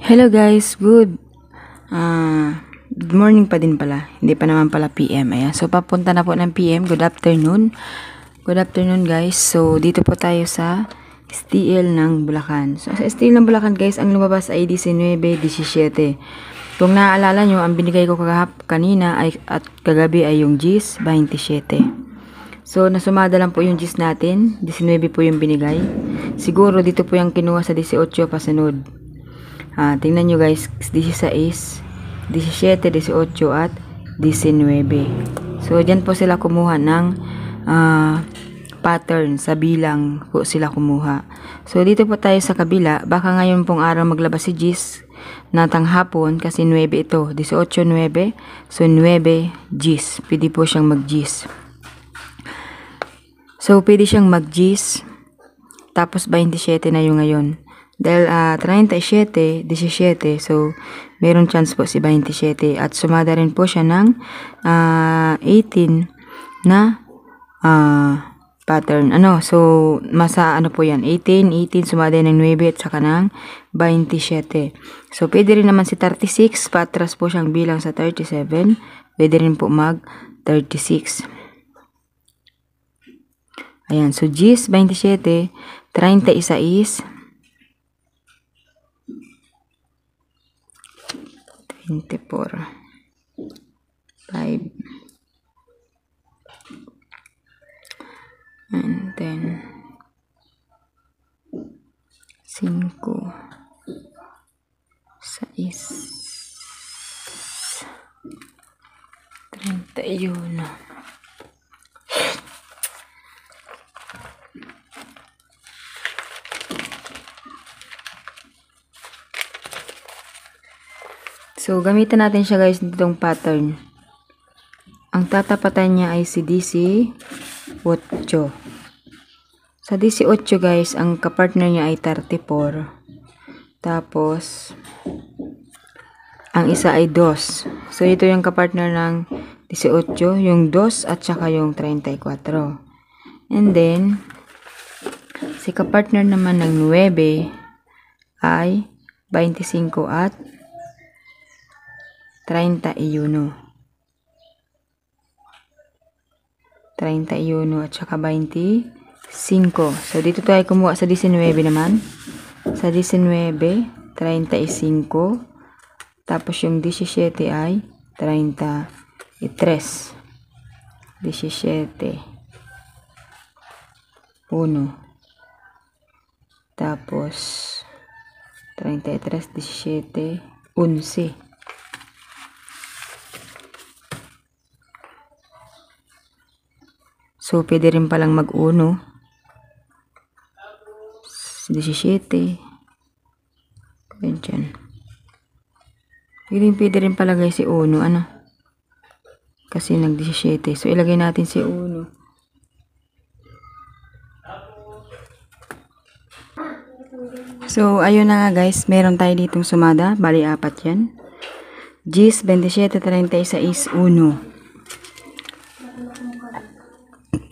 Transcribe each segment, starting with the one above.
Hello guys, good morning pa din pala. Hindi pa naman pala PM. Ayan. So papunta na po ng PM. Good afternoon. Good afternoon guys. So dito po tayo sa STL ng Bulacan. So sa STL ng Bulacan guys, ang lumabas ay 19-17. Kung naaalala nyo, ang binigay ko kanina at kagabi ay yung GIS 27. So nasumada lang po yung GIS natin. 19 po yung binigay. Siguro dito po yung kinuha sa 18 pasunod. Tingnan nyo guys, 16, 17, 18 at 19. So, dyan po sila kumuha ng pattern. Sa bilang po sila kumuha. So, dito po tayo sa kabila. Baka ngayon pong araw maglabas si GIS na tanghapon kasi 9 ito. 18, 9. So, 9 GIS. Pwede po siyang mag-GIS. So, pwede siyang mag-GIS. Tapos, 27 na yung ngayon. Dahil 37, 17, so meron chance po si 27 at sumada rin po siya ng 18 na pattern. So masa po yan, 18, sumada ng 9 at saka ng 27. So pwede rin naman si 36, patras po siyang bilang sa 37, pwede rin po mag 36. Ayan, so GIS 27, 30 is 24, 5, and then 5, 6, 31. So, gamitin natin siya guys ditong pattern. Ang tatapatan niya ay si DC 8. Sa DC 8 guys, ang kapartner niya ay 34. Tapos, ang isa ay 2. So, ito yung kapartner ng DC 8, yung 2 at saka yung 34. And then, si kapartner naman ng 9 ay 25 at 31. 31 at saka 25. So, dito tayo kumuha sa 19 naman. Sa 19, 35. Tapos, yung 17 ay 33. 17. 1. Tapos, 33, 17, 11. So, pwede rin palang mag-uno. 17. Ganyan. Pwede rin pala guys si uno. Kasi nag-17. So, ilagay natin si uno. So, ayun na nga guys. Meron tayo ditong sumada. Bali, 4 yan. GIS 27, 36, 1.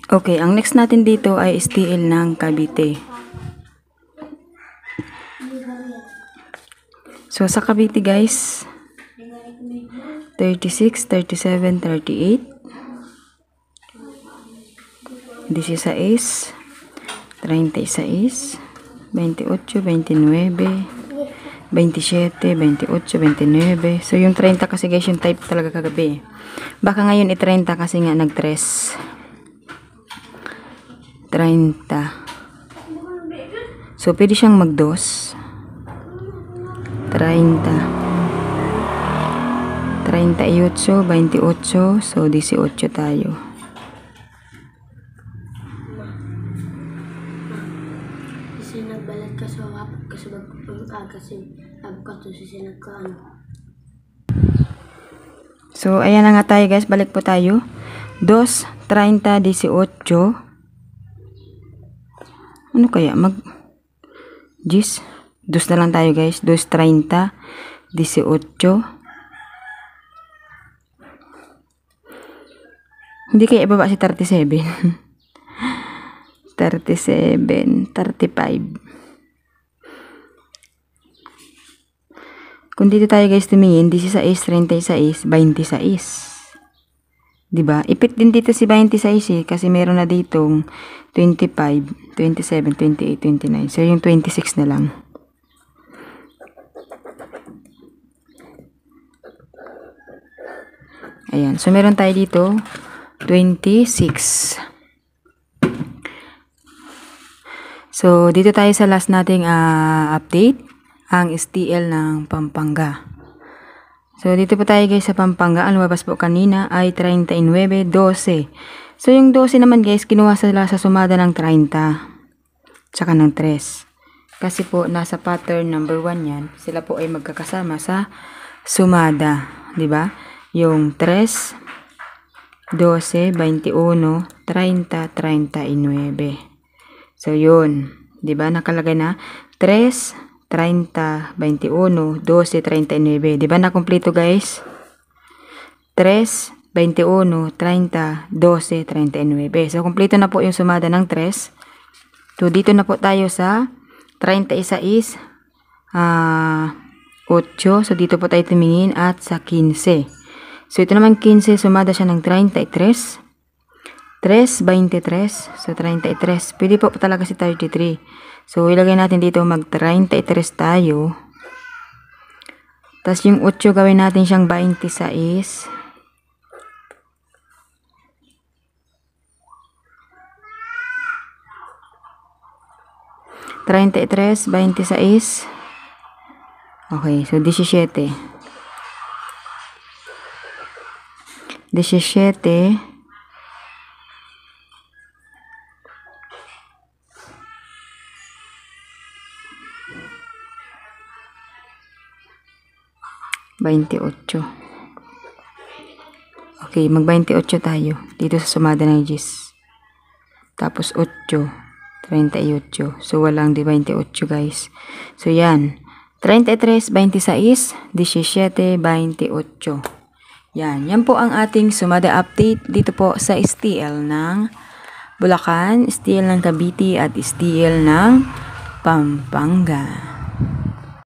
Okay, ang next natin dito ay STL ng Cavite. So, sa Cavite guys, 36, 37, 38, 16, 36, 28, 29, 27, 28, 29. So, yung 30 kasi guys, yung type talaga kagabi. Baka ngayon i-30 kasi nga nag-tres. 30. So, pwede siyang mag-2. 30. 38, 28. So, 18 tayo. Kasi nagbalat ka sa wapot kasi magpapag kasi abkato kasi nagkaan. So, ayan na nga tayo guys. Balik po tayo. 2, 30, 18. Ano kaya? GIS? 2 na lang tayo guys. 2, 30, 18. Hindi kaya ibaba si 37. 37, 35. Kung dito tayo guys tumingin, 16, 36, 26. Diba? Ipit din dito si 26 eh, kasi meron na ditong 25, 27, 28, 29. So, yung 26 na lang. Ayan. So, meron tayo dito 26. So, dito tayo sa last nating update, ang STL ng Pampanga. So, dito po tayo guys sa Pampanga. Ang lumabas po kanina ay 39.12. So, yung 12 naman guys, kinuha sila sa sumada ng 30. Tsaka ng 3. Kasi po, nasa pattern number 1 yan. Sila po ay magkakasama sa sumada. Diba? Yung 3, 12, 21, 30, 39. So, yun. Diba? Nakalagay na 3, 30, 21, 12, 39. Diba na kumpleto guys? 3, 21, 30, 12, 39. So, kumpleto na po yung sumada ng 3. So, dito na po tayo sa 36, 8. So, dito po tayo tumingin at sa 15. So, ito naman 15, sumada siya ng 33. 3, 23. So, 33. Pwede po talaga si 33. So, ilagay natin dito mag-33 tayo. Tapos, yung 8 gawin natin siyang 26. $33, 26. Okay, so 17. 17. 28. Okay, mag-28 tayo. Dito sa sumada ng 10. Tapos 8, 38. So, walang di 28 guys. So, yan. 33, 26, 17, 28. Yan. Yan po ang ating sumada update dito po sa STL ng Bulacan, STL ng Cavite, at STL ng Pampanga.